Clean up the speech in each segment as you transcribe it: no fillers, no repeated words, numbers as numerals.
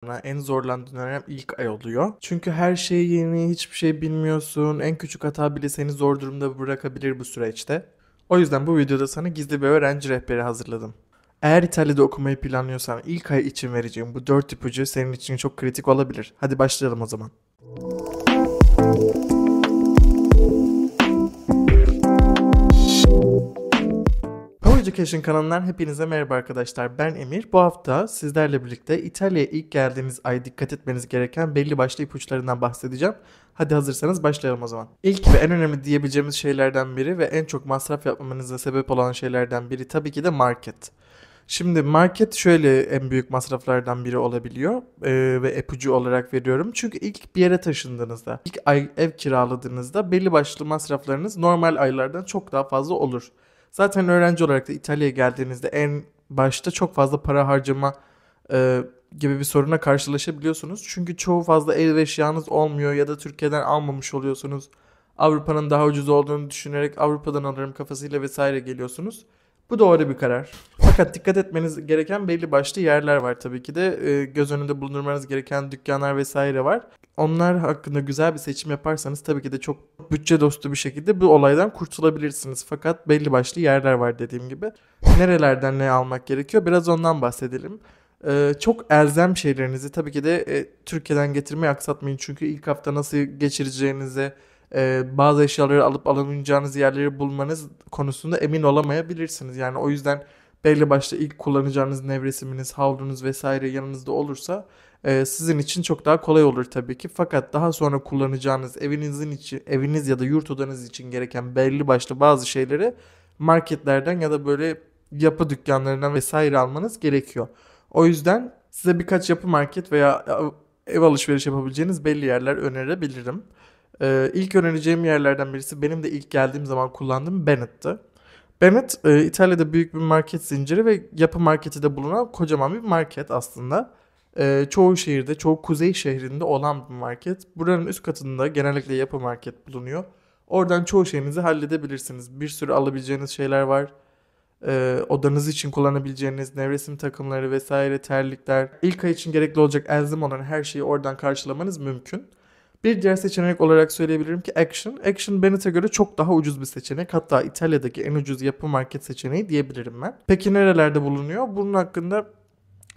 En zorlandığın dönem ilk ay oluyor. Çünkü her şey yeni, hiçbir şey bilmiyorsun. En küçük hata bile seni zor durumda bırakabilir bu süreçte. O yüzden bu videoda sana gizli bir öğrenci rehberi hazırladım. Eğer İtalya'da okumayı planlıyorsan ilk ay için vereceğim bu 4 ipucu senin için çok kritik olabilir. Hadi başlayalım o zaman. Power Education kanalından hepinize merhaba arkadaşlar. Ben Emir. Bu hafta sizlerle birlikte İtalya'ya ilk geldiğiniz ay dikkat etmeniz gereken belli başlı ipuçlarından bahsedeceğim. Hadi hazırsanız başlayalım o zaman. İlk ve en önemli diyebileceğimiz şeylerden biri ve en çok masraf yapmamanıza sebep olan şeylerden biri tabii ki de market. Şimdi market şöyle en büyük masraflardan biri olabiliyor ve ipucu olarak veriyorum. Çünkü ilk bir yere taşındığınızda, ilk ay ev kiraladığınızda belli başlı masraflarınız normal aylardan çok daha fazla olur. Zaten öğrenci olarak da İtalya'ya geldiğinizde en başta çok fazla para harcama gibi bir soruna karşılaşabiliyorsunuz. Çünkü çoğu fazla ev eşyanız olmuyor ya da Türkiye'den almamış oluyorsunuz. Avrupa'nın daha ucuz olduğunu düşünerek Avrupa'dan alırım kafasıyla vesaire geliyorsunuz. Bu doğru bir karar. Fakat dikkat etmeniz gereken belli başlı yerler var tabii ki de. Göz önünde bulundurmanız gereken dükkanlar vesaire var. Onlar hakkında güzel bir seçim yaparsanız tabii ki de çok bütçe dostu bir şekilde bu olaydan kurtulabilirsiniz. Fakat belli başlı yerler var dediğim gibi. Nerelerden ne almak gerekiyor? Biraz ondan bahsedelim. Çok elzem şeylerinizi tabii ki de Türkiye'den getirmeyi aksatmayın. Çünkü ilk hafta nasıl geçireceğinize, bazı eşyaları alıp alamayacağınız yerleri bulmanız konusunda emin olamayabilirsiniz. Yani o yüzden belli başlı ilk kullanacağınız nevresiminiz, havlunuz vesaire yanınızda olursa sizin için çok daha kolay olur tabii ki. Fakat daha sonra kullanacağınız evinizin içi, eviniz ya da yurt odanız için gereken belli başlı bazı şeyleri marketlerden ya da böyle yapı dükkanlarından vesaire almanız gerekiyor. O yüzden size birkaç yapı market veya ev alışveriş yapabileceğiniz belli yerler önerebilirim. İlk önereceğim yerlerden birisi benim de ilk geldiğim zaman kullandığım Bennett'tı. Bennett İtalya'da büyük bir market zinciri ve yapı marketi de bulunan kocaman bir market aslında. Çoğu şehirde, çoğu kuzey şehrinde olan bir market. Buranın üst katında genellikle yapı market bulunuyor. Oradan çoğu şeyinizi halledebilirsiniz. Bir sürü alabileceğiniz şeyler var. Odanız için kullanabileceğiniz nevresim takımları vesaire, terlikler. İlk ay için gerekli olacak elzem olan her şeyi oradan karşılamanız mümkün. Bir diğer seçenek olarak söyleyebilirim ki Action. Action Bennett'e göre çok daha ucuz bir seçenek. Hatta İtalya'daki en ucuz yapı market seçeneği diyebilirim ben. Peki nerelerde bulunuyor? Bunun hakkında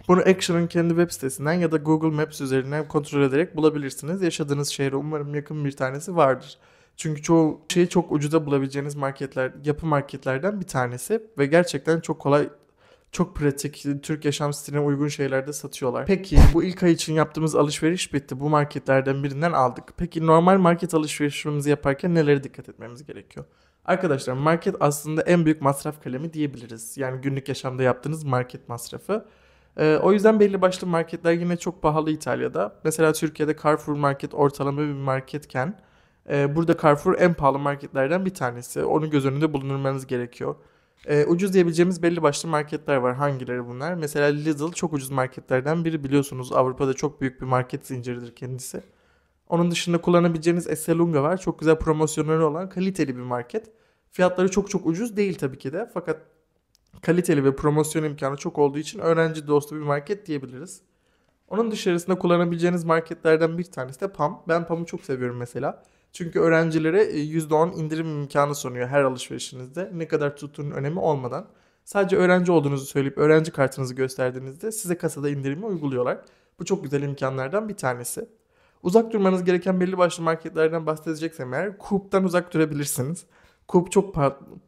bunu Action'ın kendi web sitesinden ya da Google Maps üzerinden kontrol ederek bulabilirsiniz. Yaşadığınız şehre umarım yakın bir tanesi vardır. Çünkü çoğu şeyi çok ucuza bulabileceğiniz marketler, yapı marketlerden bir tanesi ve gerçekten çok kolay, çok pratik, Türk yaşam stiline uygun şeyler de satıyorlar. Peki bu ilk ay için yaptığımız alışveriş bitti. Bu marketlerden birinden aldık. Peki normal market alışverişimizi yaparken nelere dikkat etmemiz gerekiyor? Arkadaşlar market aslında en büyük masraf kalemi diyebiliriz. Yani günlük yaşamda yaptığınız market masrafı. O yüzden belli başlı marketler yine çok pahalı İtalya'da. Mesela Türkiye'de Carrefour market ortalama bir marketken burada Carrefour en pahalı marketlerden bir tanesi. Onu göz önünde bulundurmanız gerekiyor. Ucuz diyebileceğimiz belli başlı marketler var. Hangileri bunlar? Mesela Lidl çok ucuz marketlerden biri, biliyorsunuz. Avrupa'da çok büyük bir market zinciridir kendisi. Onun dışında kullanabileceğiniz Esselunga var. Çok güzel promosyonları olan kaliteli bir market. Fiyatları çok çok ucuz değil tabii ki de. Fakat kaliteli ve promosyon imkanı çok olduğu için öğrenci dostu bir market diyebiliriz. Onun dışarısında kullanabileceğiniz marketlerden bir tanesi de PAM. Ben PAM'ı çok seviyorum mesela. Çünkü öğrencilere %10 indirim imkanı sunuyor her alışverişinizde. Ne kadar tuttuğunun önemi olmadan. Sadece öğrenci olduğunuzu söyleyip öğrenci kartınızı gösterdiğinizde size kasada indirimi uyguluyorlar. Bu çok güzel imkanlardan bir tanesi. Uzak durmanız gereken belli başlı marketlerden bahsedeceksem eğer Coop'tan uzak durabilirsiniz. Coop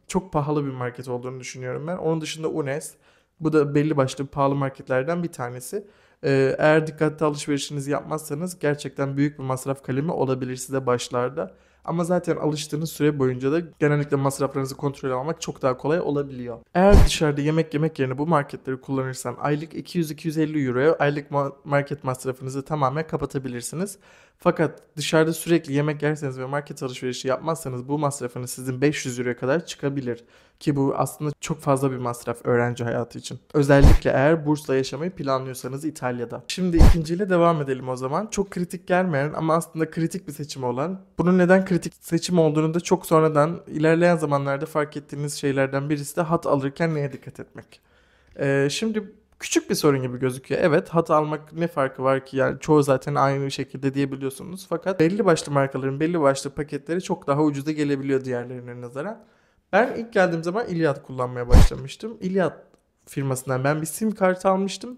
çok pahalı bir market olduğunu düşünüyorum ben. Onun dışında Unes. Bu da belli başlı pahalı marketlerden bir tanesi. Eğer dikkatli alışverişinizi yapmazsanız gerçekten büyük bir masraf kalemi olabilir size başlarda. Ama zaten alıştığınız süre boyunca da genellikle masraflarınızı kontrol almak çok daha kolay olabiliyor. Eğer dışarıda yemek yemek yerine bu marketleri kullanırsan aylık 200-250 euroya aylık market masrafınızı tamamen kapatabilirsiniz. Fakat dışarıda sürekli yemek yerseniz ve market alışverişi yapmazsanız bu masrafınız sizin 500 euroya kadar çıkabilir. Ki bu aslında çok fazla bir masraf öğrenci hayatı için. Özellikle eğer bursla yaşamayı planlıyorsanız İtalya'da. Şimdi ikinciyle devam edelim o zaman. Çok kritik gelmeyen ama aslında kritik bir seçim olan. Bunun neden kritik seçim olduğunu da çok sonradan ilerleyen zamanlarda fark ettiğiniz şeylerden birisi de hat alırken neye dikkat etmek. Şimdi Küçük bir sorun gibi gözüküyor. Evet, hat almak ne farkı var ki, yani çoğu zaten aynı şekilde diyebiliyorsunuz. Fakat belli başlı markaların belli başlı paketleri çok daha ucuza gelebiliyor diğerlerine nazaran. Ben ilk geldiğim zaman Iliad kullanmaya başlamıştım. Iliad firmasından ben bir sim kartı almıştım.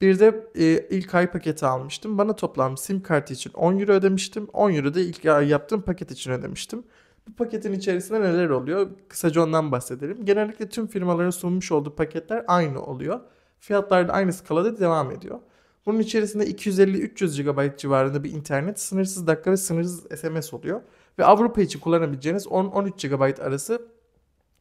Bir de ilk ay paketi almıştım. Bana toplam sim kartı için 10 euro ödemiştim. 10 euro da ilk ay yaptığım paket için ödemiştim. Bu paketin içerisinde neler oluyor? Kısaca ondan bahsedelim. Genellikle tüm firmaların sunmuş olduğu paketler aynı oluyor. Fiyatlar da aynı skalada devam ediyor. Bunun içerisinde 250-300 GB civarında bir internet, sınırsız dakika ve sınırsız SMS oluyor. Ve Avrupa için kullanabileceğiniz 10-13 GB arası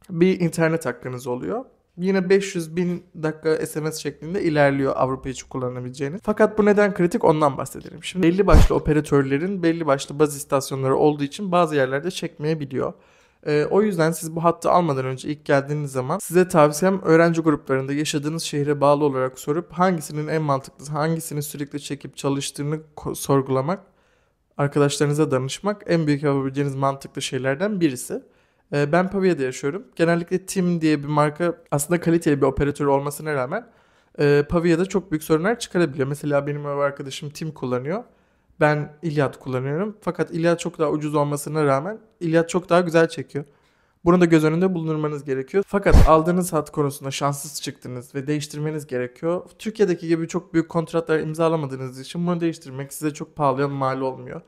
bir internet hakkınız oluyor. Yine 500 bin dakika SMS şeklinde ilerliyor Avrupa için kullanabileceğiniz. Fakat bu neden kritik, ondan bahsedelim. Şimdi belli başlı operatörlerin belli başlı baz istasyonları olduğu için bazı yerlerde çekmeyebiliyor. O yüzden siz bu hattı almadan önce ilk geldiğiniz zaman size tavsiyem öğrenci gruplarında yaşadığınız şehre bağlı olarak sorup hangisinin en mantıklısı, hangisini sürekli çekip çalıştığını sorgulamak, arkadaşlarınıza danışmak en büyük yapabileceğiniz mantıklı şeylerden birisi. Ben Pavia'da yaşıyorum. Genellikle TIM diye bir marka aslında kaliteli bir operatör olmasına rağmen Pavia'da çok büyük sorunlar çıkarabiliyor. Mesela benim ev arkadaşım TIM kullanıyor. Ben Iliad kullanıyorum. Fakat Iliad çok daha ucuz olmasına rağmen Iliad çok daha güzel çekiyor. Bunu da göz önünde bulundurmanız gerekiyor. Fakat aldığınız hat konusunda şanssız çıktınız ve değiştirmeniz gerekiyor. Türkiye'deki gibi çok büyük kontratlar imzalamadığınız için bunu değiştirmek size çok pahalıya mal olmuyor.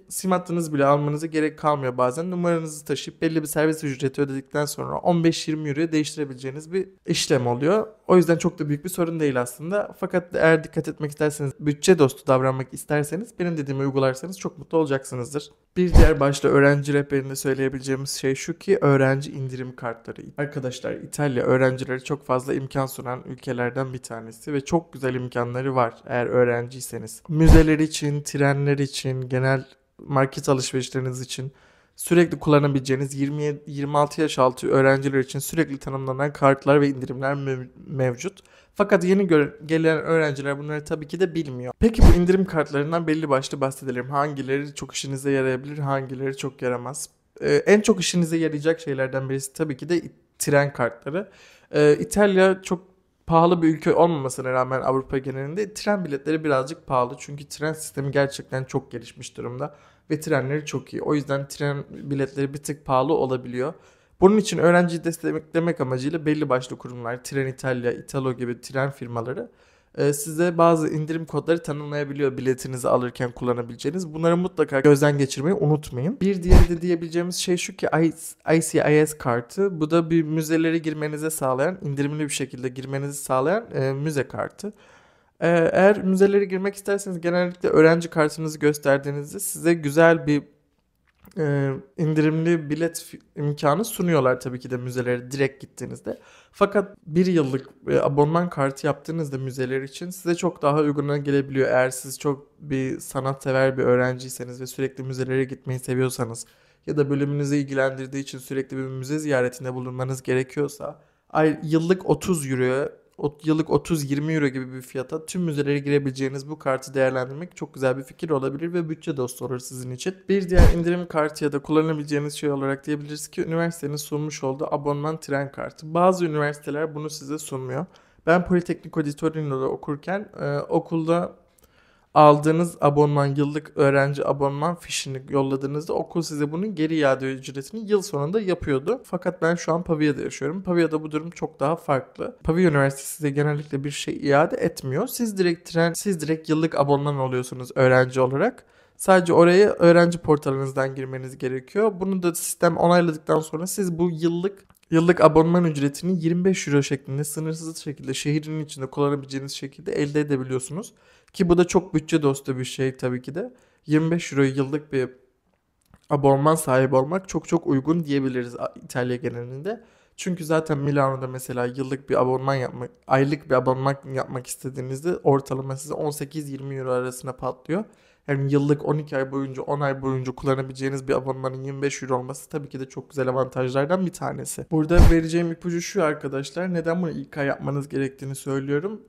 Sim hattınız bile almanıza gerek kalmıyor bazen. Numaranızı taşıyıp belli bir servis ücreti ödedikten sonra 15-20 euroya değiştirebileceğiniz bir işlem oluyor. O yüzden çok da büyük bir sorun değil aslında. Fakat eğer dikkat etmek isterseniz, bütçe dostu davranmak isterseniz benim dediğimi uygularsanız çok mutlu olacaksınızdır. Bir diğer başta öğrenci rehberinde söyleyebileceğimiz şey şu ki öğrenci indirim kartları. Arkadaşlar, İtalya öğrencilere çok fazla imkan sunan ülkelerden bir tanesi ve çok güzel imkanları var eğer öğrenciyseniz. Müzeler için, trenler için, genel market alışverişleriniz için sürekli kullanabileceğiniz 20-26 yaş altı öğrenciler için sürekli tanımlanan kartlar ve indirimler mevcut. Fakat yeni gelen öğrenciler bunları tabii ki de bilmiyor. Peki bu indirim kartlarından belli başlı bahsedelim. Hangileri çok işinize yarayabilir, hangileri çok yaramaz? En çok işinize yarayacak şeylerden birisi tabii ki de tren kartları. İtalya çok pahalı bir ülke olmamasına rağmen Avrupa genelinde tren biletleri birazcık pahalı. Çünkü tren sistemi gerçekten çok gelişmiş durumda ve trenleri çok iyi. O yüzden tren biletleri bir tık pahalı olabiliyor. Bunun için öğrenciyi desteklemek amacıyla belli başlı kurumlar, Trenitalia, Italo gibi tren firmaları size bazı indirim kodları tanımlayabiliyor biletinizi alırken kullanabileceğiniz. Bunları mutlaka gözden geçirmeyi unutmayın. Bir diğeri de diyebileceğimiz şey şu ki ICIS kartı. Bu da bir müzelere girmenize sağlayan, indirimli bir şekilde girmenizi sağlayan müze kartı. Eğer müzelere girmek isterseniz genellikle öğrenci kartınızı gösterdiğinizde size güzel bir indirimli bilet imkanı sunuyorlar tabii ki de müzelere direkt gittiğinizde. Fakat bir yıllık abonman kartı yaptığınızda müzeler için size çok daha uyguna gelebiliyor. Eğer siz çok bir sanatsever bir öğrenciyseniz ve sürekli müzelere gitmeyi seviyorsanız ya da bölümünüzü ilgilendirdiği için sürekli bir müze ziyaretinde bulunmanız gerekiyorsa yıllık 30 euroya, yıllık 30-20 euro gibi bir fiyata tüm müzelere girebileceğiniz bu kartı değerlendirmek çok güzel bir fikir olabilir ve bütçe dostu olur sizin için. Bir diğer indirim kartı ya da kullanabileceğiniz şey olarak diyebiliriz ki üniversitenin sunmuş olduğu abonman tren kartı. Bazı üniversiteler bunu size sunmuyor. Ben Politecnico di Torino'da okurken okulda aldığınız abonman, yıllık öğrenci abonman fişini yolladığınızda okul size bunun geri iade ücretini yıl sonunda yapıyordu. Fakat ben şu an Pavia'da yaşıyorum. Pavia'da bu durum çok daha farklı. Pavia Üniversitesi size genellikle bir şey iade etmiyor. Siz direkt yıllık abonman oluyorsunuz öğrenci olarak. Sadece oraya öğrenci portalınızdan girmeniz gerekiyor. Bunu da sistem onayladıktan sonra siz bu yıllık abonman ücretini 25 euro şeklinde sınırsız şekilde şehrin içinde kullanabileceğiniz şekilde elde edebiliyorsunuz. Ki bu da çok bütçe dostu bir şey tabii ki de. 25 euro yıllık bir abonman sahibi olmak çok çok uygun diyebiliriz İtalya genelinde. Çünkü zaten Milano'da mesela aylık bir abonman yapmak istediğinizde ortalama size 18-20 euro arasına patlıyor. Yani yıllık 12 ay boyunca 10 ay boyunca kullanabileceğiniz bir abonmanın 25 euro olması tabii ki de çok güzel avantajlardan bir tanesi. Burada vereceğim ipucu şu arkadaşlar. Neden bunu ilk ay yapmanız gerektiğini söylüyorum.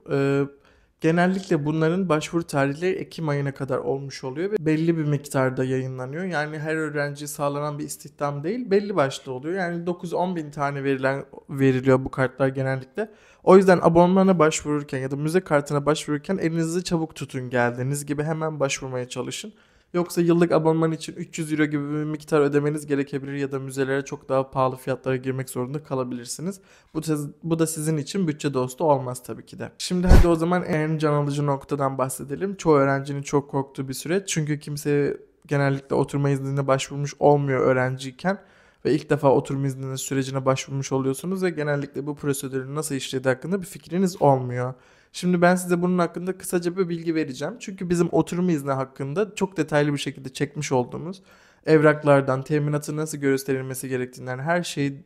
Genellikle bunların başvuru tarihleri Ekim ayına kadar olmuş oluyor ve belli bir miktarda yayınlanıyor. Yani her öğrenciye sağlanan bir istihdam değil, belli başlı oluyor. Yani 9-10 bin tane veriliyor bu kartlar genellikle. O yüzden abonmana başvururken ya da müze kartına başvururken elinizi çabuk tutun, geldiğiniz gibi hemen başvurmaya çalışın. Yoksa yıllık abonman için 300 euro gibi bir miktar ödemeniz gerekebilir ya da müzelere çok daha pahalı fiyatlara girmek zorunda kalabilirsiniz. Bu da sizin için bütçe dostu olmaz tabii ki de. Şimdi hadi o zaman en can alıcı noktadan bahsedelim. Çoğu öğrencinin çok korktuğu bir süreç. Çünkü kimse genellikle oturma iznine başvurmuş olmuyor öğrenciyken. Ve ilk defa oturma izni sürecine başvurmuş oluyorsunuz ve genellikle bu prosedürün nasıl işlediği hakkında bir fikriniz olmuyor. Şimdi ben size bunun hakkında kısaca bir bilgi vereceğim. Çünkü bizim oturma izni hakkında çok detaylı bir şekilde çekmiş olduğumuz evraklardan, teminatı nasıl gösterilmesi gerektiğinden her şeyi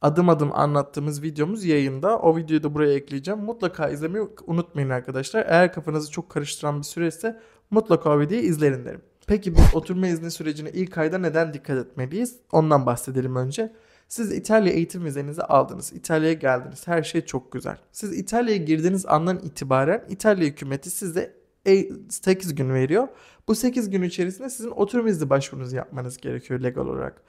adım adım anlattığımız videomuz yayında. O videoyu da buraya ekleyeceğim. Mutlaka izlemeyi unutmayın arkadaşlar. Eğer kafanızı çok karıştıran bir süreçse mutlaka o videoyu izleyin derim. Peki biz oturma izni sürecine ilk ayda neden dikkat etmeliyiz? Ondan bahsedelim önce. Siz İtalya eğitim vizenizi aldınız. İtalya'ya geldiniz. Her şey çok güzel. Siz İtalya'ya girdiğiniz andan itibaren İtalya hükümeti size 8 gün veriyor. Bu 8 gün içerisinde sizin oturum izni başvurunuzu yapmanız gerekiyor legal olarak.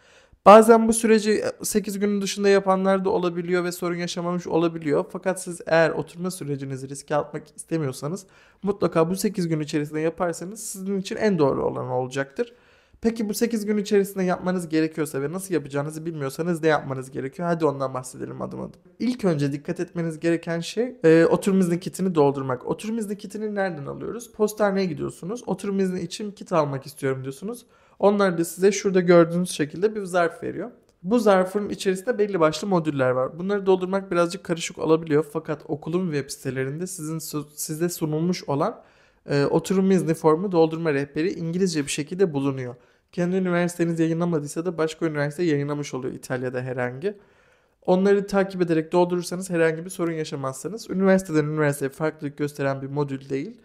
Bazen bu süreci 8 günün dışında yapanlar da olabiliyor ve sorun yaşamamış olabiliyor. Fakat siz eğer oturma sürecinizi riske atmak istemiyorsanız mutlaka bu 8 gün içerisinde yaparsanız sizin için en doğru olan olacaktır. Peki bu 8 gün içerisinde yapmanız gerekiyorsa ve nasıl yapacağınızı bilmiyorsanız ne yapmanız gerekiyor? Hadi ondan bahsedelim adım adım. İlk önce dikkat etmeniz gereken şey oturum izni kitini doldurmak. Oturum izni kitini nereden alıyoruz? Postaneye gidiyorsunuz. Oturum izni için kit almak istiyorum diyorsunuz. Onlar da size şurada gördüğünüz şekilde bir zarf veriyor. Bu zarfın içerisinde belli başlı modüller var. Bunları doldurmak birazcık karışık olabiliyor. Fakat okulun web sitelerinde size sunulmuş olan oturum izni formu doldurma rehberi İngilizce bir şekilde bulunuyor. Kendi üniversiteniz yayınlamadıysa da başka üniversite yayınlamış oluyor İtalya'da herhangi. Onları takip ederek doldurursanız herhangi bir sorun yaşamazsınız. Üniversiteden üniversiteye farklılık gösteren bir modül değil.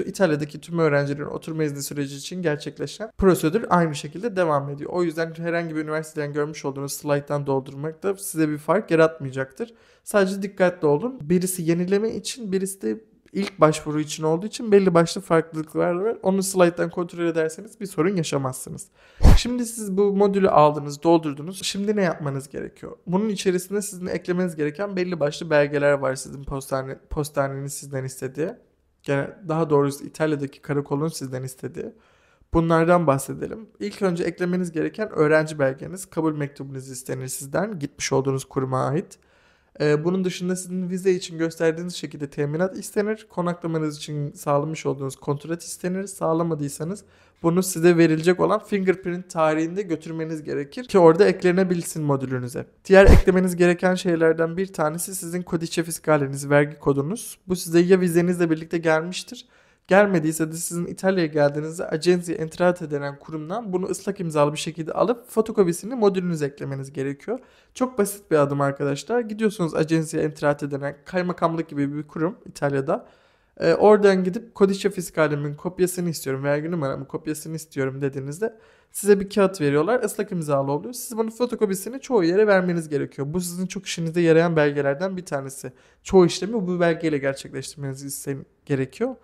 İtalya'daki tüm öğrencilerin oturma izni süreci için gerçekleşen prosedür aynı şekilde devam ediyor. O yüzden herhangi bir üniversiteden görmüş olduğunuz slayttan doldurmak da size bir fark yaratmayacaktır. Sadece dikkatli olun. Birisi yenileme için, birisi de ilk başvuru için olduğu için belli başlı farklılıklar var. Onu slayttan kontrol ederseniz bir sorun yaşamazsınız. Şimdi siz bu modülü aldınız, doldurdunuz. Şimdi ne yapmanız gerekiyor? Bunun içerisinde sizin eklemeniz gereken belli başlı belgeler var sizin postanenin sizden istediği. Daha doğrusu İtalya'daki karakolun sizden istediği. Bunlardan bahsedelim. İlk önce eklemeniz gereken öğrenci belgeniz, kabul mektubunuz istenir sizden, gitmiş olduğunuz kuruma ait. Bunun dışında sizin vize için gösterdiğiniz şekilde teminat istenir. Konaklamanız için sağlamış olduğunuz kontrat istenir. Sağlamadıysanız bunu size verilecek olan fingerprint tarihinde götürmeniz gerekir ki orada eklenebilsin modülünüze. Diğer eklemeniz gereken şeylerden bir tanesi sizin codice fiscaliniz, vergi kodunuz. Bu size ya vizenizle birlikte gelmiştir. Gelmediyse de sizin İtalya'ya geldiğinizde Agenzia Entrate denen kurumdan bunu ıslak imzalı bir şekilde alıp fotokopisini modülünüze eklemeniz gerekiyor. Çok basit bir adım arkadaşlar. Gidiyorsunuz Agenzia Entrate denen kaymakamlık gibi bir kurum İtalya'da. Oradan gidip Codice Fiscale'min kopyasını istiyorum, vergi numaramın kopyasını istiyorum dediğinizde size bir kağıt veriyorlar. Islak imzalı oluyor. Siz bunun fotokopisini çoğu yere vermeniz gerekiyor. Bu sizin çok işinize yarayan belgelerden bir tanesi. Çoğu işlemi bu belgeyle gerçekleştirmeniz gerekiyor.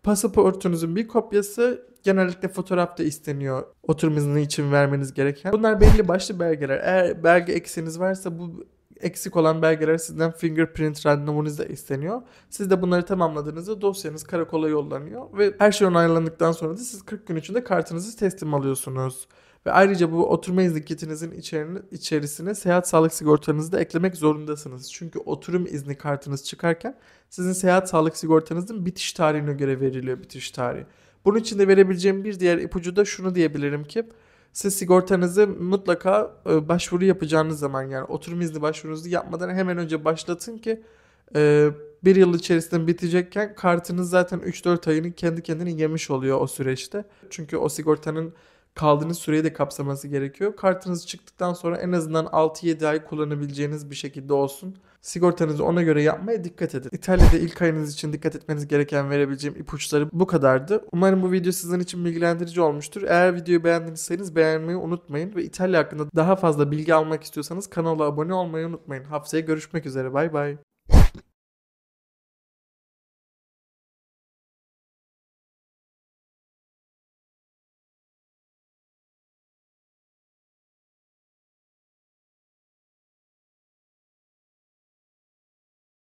Pasaportunuzun bir kopyası, genellikle fotoğraf da isteniyor oturum izni için vermeniz gereken. Bunlar belli başlı belgeler. Eğer belge eksiğiniz varsa bu eksik olan belgeler sizden fingerprint randevunuzu da isteniyor. Siz de bunları tamamladığınızda dosyanız karakola yollanıyor ve her şey onaylandıktan sonra da siz 40 gün içinde kartınızı teslim alıyorsunuz. Ve ayrıca bu oturma izni kitinizin içerisine seyahat sağlık sigortanızı da eklemek zorundasınız. Çünkü oturum izni kartınız çıkarken sizin seyahat sağlık sigortanızın bitiş tarihine göre veriliyor bitiş tarihi. Bunun için de verebileceğim bir diğer ipucu da şunu diyebilirim ki siz sigortanızı mutlaka başvuru yapacağınız zaman, yani oturum izni başvurunuzu yapmadan hemen önce başlatın ki bir yıl içerisinde bitecekken kartınız zaten 3-4 ayını kendi kendine yemiş oluyor o süreçte. Çünkü o sigortanın kaldığınız süreyi de kapsaması gerekiyor. Kartınız çıktıktan sonra en azından 6-7 ay kullanabileceğiniz bir şekilde olsun. Sigortanızı ona göre yapmaya dikkat edin. İtalya'da ilk ayınız için dikkat etmeniz gereken verebileceğim ipuçları bu kadardı. Umarım bu video sizin için bilgilendirici olmuştur. Eğer videoyu beğendiyseniz beğenmeyi unutmayın ve İtalya hakkında daha fazla bilgi almak istiyorsanız kanala abone olmayı unutmayın. Haftaya görüşmek üzere. Bay bay.